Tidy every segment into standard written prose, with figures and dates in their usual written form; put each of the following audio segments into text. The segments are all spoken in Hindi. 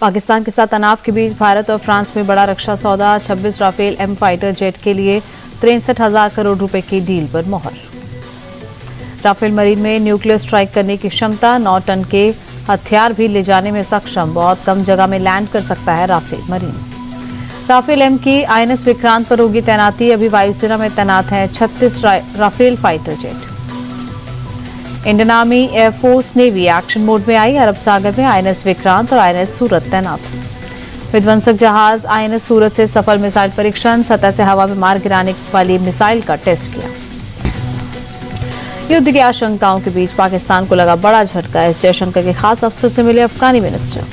पाकिस्तान के साथ तनाव के बीच भारत और फ्रांस में बड़ा रक्षा सौदा। 26 राफेल एम फाइटर जेट के लिए 63,000 करोड़ रुपए की डील पर मोहर। राफेल मरीन में न्यूक्लियर स्ट्राइक करने की क्षमता, 9 टन के हथियार भी ले जाने में सक्षम। बहुत कम जगह में लैंड कर सकता है राफेल मरीन। राफेल एम की INS विक्रांत पर होगी तैनाती। अभी वायुसेना में तैनात हैं 36 Rafale fighter jet. Indian army, air force, navy action mode में आई। अरब सागर में INS विक्रांत और INS सूरत तैनात। विध्वंसक जहाज INS सूरत से सफल मिसाइल परीक्षण। सतह से हवा में मार गिराने वाली मिसाइल का टेस्ट किया। युद्ध की आशंकाओं के बीच पाकिस्तान को लगा बड़ा झटका। एस जयशंकर के खास अफसर से मिले अफगानी मिनिस्टर।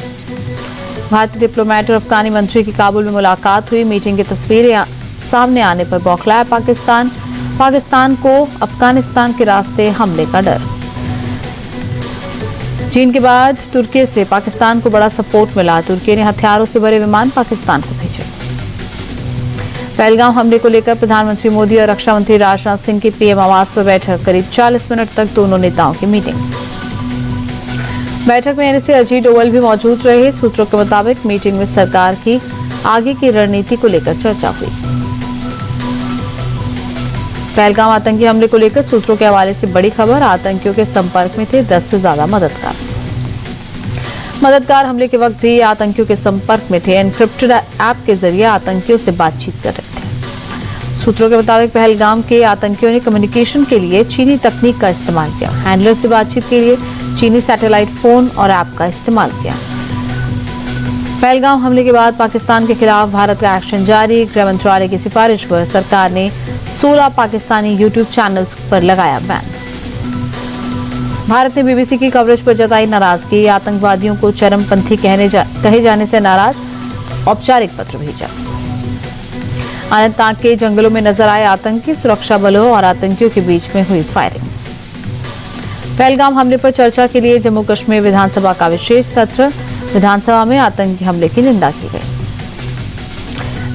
भारतीय डिप्लोमेट और अफगानी मंत्री की काबुल में मुलाकात हुई। मीटिंग की तस्वीरें सामने आने पर बौखलाया पाकिस्तान। पाकिस्तान को अफगानिस्तान के रास्ते हमले का डर। चीन के बाद तुर्की से पाकिस्तान को बड़ा सपोर्ट मिला। तुर्की ने हथियारों से भरे विमान पाकिस्तान को भेजे। पहलगाम हमले को लेकर प्रधानमंत्री मोदी और रक्षा मंत्री राजनाथ सिंह की PM आवास पर बैठक। करीब 40 मिनट तक दोनों नेताओं की मीटिंग। बैठक में NSA अजीत डोवल भी मौजूद रहे। सूत्रों के मुताबिक मीटिंग में सरकार की आगे की रणनीति को लेकर चर्चा हुई। पहलगाम आतंकी हमले को लेकर सूत्रों के हवाले से बड़ी खबर। आतंकियों के संपर्क में थे 10 से ज्यादा मददगार हमले के वक्त भी आतंकियों के संपर्क में थे। एनक्रिप्टेड ऐप के जरिए आतंकियों से बातचीत कर रहे थे। सूत्रों के मुताबिक पहलगाम के आतंकियों ने कम्युनिकेशन के लिए चीनी तकनीक का इस्तेमाल किया। हैंडलर से बातचीत के लिए चीनी सैटेलाइट फोन और ऐप का इस्तेमाल किया। पहलगाम हमले के बाद पाकिस्तान के खिलाफ भारत का एक्शन जारी। गृह मंत्रालय की सिफारिश पर सरकार ने 16 पाकिस्तानी YouTube चैनल्स पर लगाया बैन। भारत ने BBC की कवरेज पर जताई नाराजगी। आतंकवादियों को चरमपंथी कहे जाने से नाराज, औपचारिक पत्र भेजा। अनंतनाग के जंगलों में नजर आए आतंकी। सुरक्षा बलों और आतंकियों के बीच में हुई फायरिंग। पहलगाम हमले पर चर्चा के लिए जम्मू कश्मीर विधानसभा का विशेष सत्र। विधानसभा में आतंकी हमले की निंदा की गई।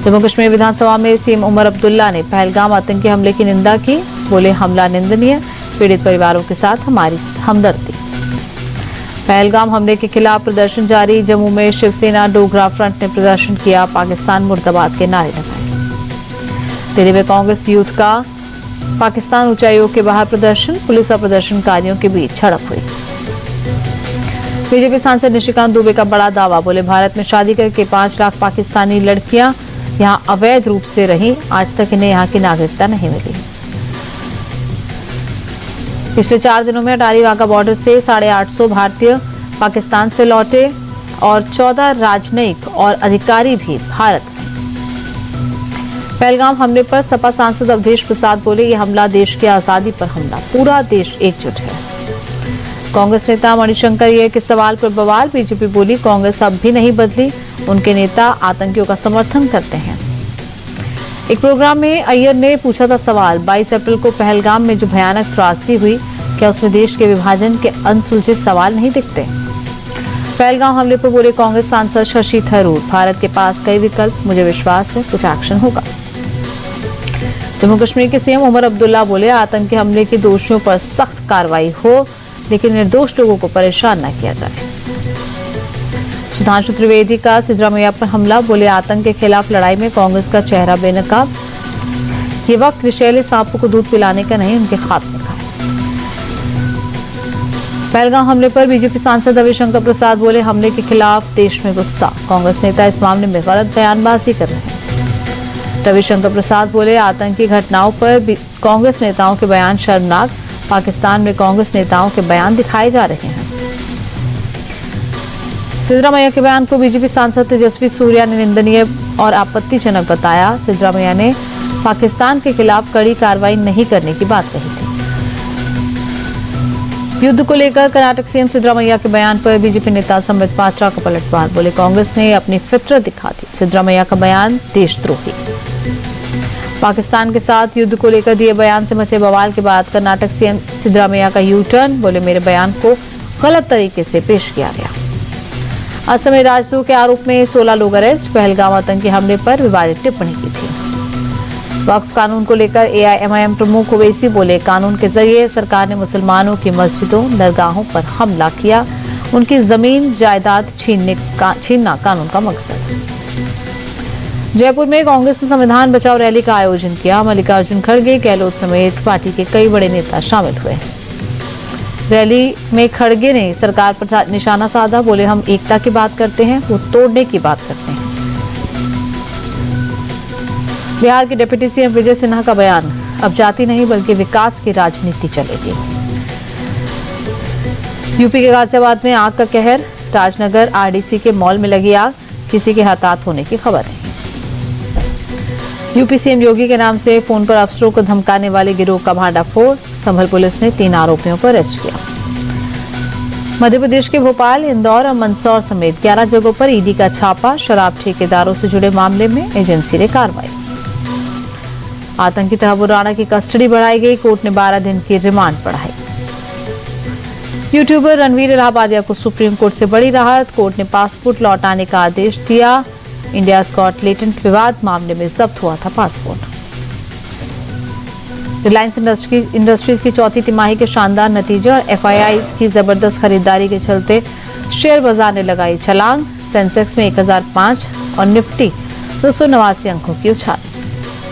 जम्मू कश्मीर विधानसभा में CM उमर अब्दुल्ला ने पहलगाम आतंकी हमले की निंदा की। बोले, हमला निंदनीय, पीड़ित परिवारों के साथ हमारी हमदर्दी। पहलगाम हमले के खिलाफ प्रदर्शन जारी। जम्मू में शिवसेना डोगरा फ्रंट ने प्रदर्शन किया। पाकिस्तान मुर्दाबाद के नारे लगाए। दिल्ली में कांग्रेस यूथ का पाकिस्तान उच्चायोग के बाहर प्रदर्शन। पुलिस और प्रदर्शनकारियों के बीच झड़प हुई। बीजेपी सांसद निशिकांत दुबे का बड़ा दावा। बोले, भारत में शादी करके 5 लाख पाकिस्तानी लड़कियां यहां अवैध रूप से रहीं। आज तक इन्हें यहां की नागरिकता नहीं मिली। पिछले 4 दिनों में अटारी वाघा बॉर्डर से 850 भारतीय पाकिस्तान से लौटे और 14 राजनयिक और अधिकारी भी भारत में। पहलगाम हमले पर सपा सांसद अवधेश प्रसाद बोले, ये हमला देश की आजादी पर हमला। पूरा देश एकजुट है। कांग्रेस नेता मणिशंकर ये के सवाल पर बवाल। बीजेपी बोली, कांग्रेस अब भी नहीं बदली। उनके नेता आतंकियों का समर्थन करते हैं। एक प्रोग्राम में अय्यर ने पूछा था सवाल, 22 अप्रैल को पहलगाम में जो भयानक त्रासदी हुई, क्या उसमें देश के विभाजन के अनसुलझे सवाल नहीं दिखते? पहलगाम हमले पर बोले कांग्रेस सांसद शशि थरूर, भारत के पास कई विकल्प, मुझे विश्वास है कुछ एक्शन होगा। जम्मू कश्मीर के CM उमर अब्दुल्ला बोले, आतंकी हमले के दोषियों पर सख्त कार्रवाई हो, लेकिन निर्दोष लोगों को परेशान न किया जाए। सुधांशु त्रिवेदी का सिद्धरामैया पर हमला। बोले, आतंक के खिलाफ लड़ाई में कांग्रेस का चेहरा बेनकाब। ये वक्त विषैले सांपों को दूध पिलाने का नहीं, उनके खात्मे का है। पहलगाम हमले पर बीजेपी सांसद रविशंकर प्रसाद बोले, हमले के खिलाफ देश में गुस्सा। कांग्रेस नेता इस मामले में गलत बयानबाजी कर रहे हैं। रविशंकर प्रसाद बोले, आतंकी घटनाओं पर कांग्रेस नेताओं के बयान शर्मनाक। पाकिस्तान में कांग्रेस नेताओं के बयान दिखाए जा रहे हैं। सिद्धरामैया के बयान को बीजेपी सांसद तेजस्वी सूर्या ने निंदनीय और आपत्तिजनक बताया। सिद्धरामैया ने पाकिस्तान के खिलाफ कड़ी कार्रवाई नहीं करने की बात कही थी। युद्ध को लेकर कर्नाटक CM सिद्धरामैया के बयान पर बीजेपी नेता संबित पात्रा का पलटवार। बोले, कांग्रेस ने अपनी फितरत दिखा दी। सिद्धरामैया का बयान देशद्रोही। पाकिस्तान के साथ युद्ध को लेकर दिए बयान से मचे बवाल के बाद कर्नाटक CM सिद्धरामैया का U-टर्न। बोले, मेरे बयान को गलत तरीके से पेश किया गया। असम में राजद्रोह के आरोप में 16 लोग अरेस्ट। पहलगाम आतंकी हमले पर विवादित टिप्पणी की थी। वक्फ कानून को लेकर AIMIM प्रमुख ओवैसी बोले, कानून के जरिए सरकार ने मुसलमानों की मस्जिदों, दरगाहों पर हमला किया उनकी जमीन जायदाद छीनना कानून का मकसद है। जयपुर में कांग्रेस ने संविधान बचाओ रैली का आयोजन किया। मल्लिकार्जुन खड़गे, गहलोत समेत पार्टी के कई बड़े नेता शामिल हुए। रैली में खड़गे ने सरकार पर निशाना साधा। बोले, हम एकता की बात करते हैं, वो तोड़ने की बात करते हैं। बिहार के डिप्टी सीएम विजय सिन्हा का बयान, अब जाति नहीं बल्कि विकास की राजनीति चलेगी। यूपी के गाजियाबाद में आग का कहर। राजनगर आरडीसी के मॉल में लगी आग, किसी के हताहत होने की खबर है। यूपी सीएम योगी के नाम से फोन पर अफसरों को धमकाने वाले गिरोह का भांडाफोड़। संभल पुलिस ने 3 आरोपियों को अरेस्ट किया। मध्य प्रदेश के भोपाल, इंदौर और मंदसौर समेत 11 जगहों पर ईडी का छापा। शराब ठेकेदारों से जुड़े मामले में एजेंसी ने कार्रवाई। आतंकी तहव्वुर राणा की कस्टडी बढ़ाई गई। कोर्ट ने 12 दिन की रिमांड बढ़ाई। यूट्यूबर रणवीर इलाहाबादिया को सुप्रीम कोर्ट से बड़ी राहत। कोर्ट ने पासपोर्ट लौटाने का आदेश दिया। इंडिया गॉट लेटेंट विवाद मामले में जब्त हुआ था पासपोर्ट। रिलायंस इंडस्ट्रीज की चौथी तिमाही के शानदार नतीजे और एफआईआईज की जबरदस्त खरीदारी के चलते शेयर बाजार ने लगाई छलांग। सेंसेक्स में 1005 और निफ्टी 289 अंकों की उछाल।